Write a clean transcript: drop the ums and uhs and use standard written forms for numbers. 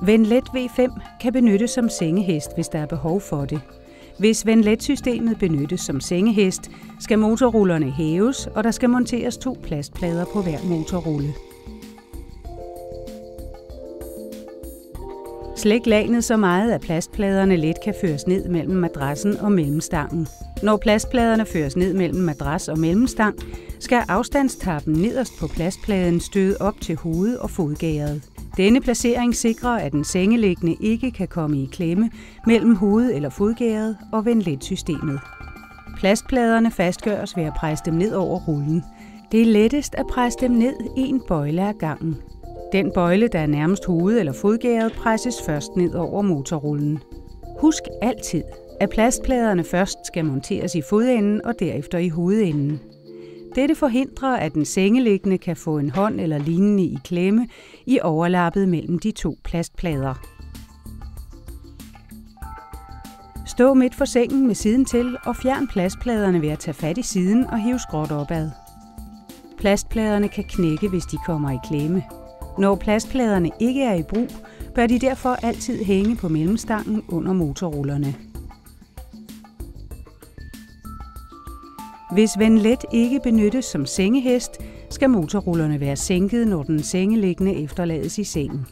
Venlet V5 kan benyttes som sengehest, hvis der er behov for det. Hvis Venlet-systemet benyttes som sengehest, skal motorrullerne hæves, og der skal monteres 2 plastplader på hver motorrulle. Slæk lagnet så meget, at plastpladerne let kan føres ned mellem madrassen og mellemstangen. Når plastpladerne føres ned mellem madras og mellemstang, skal afstandstappen nederst på plastpladen støde op til hoved- og fodgæret. Denne placering sikrer, at den sengeliggende ikke kan komme i klemme mellem hoved- eller fodgæret og Venlet-systemet. Plastpladerne fastgøres ved at presse dem ned over rullen. Det er lettest at presse dem ned en bøjle ad gangen. Den bøjle, der er nærmest hoved- eller fodgæret, presses først ned over motorrullen. Husk altid, at plastpladerne først skal monteres i fodenden og derefter i hovedenden. Dette forhindrer, at den sengeliggende kan få en hånd eller lignende i klemme i overlappet mellem de 2 plastplader. Stå midt for sengen med siden til og fjern plastpladerne ved at tage fat i siden og hive skråt opad. Plastpladerne kan knække, hvis de kommer i klemme. Når plastpladerne ikke er i brug, bør de derfor altid hænge på mellemstangen under motorrullerne. Hvis Venlet ikke benyttes som sengehest, skal motorrullerne være sænket, når den sengeliggende efterlades i sengen.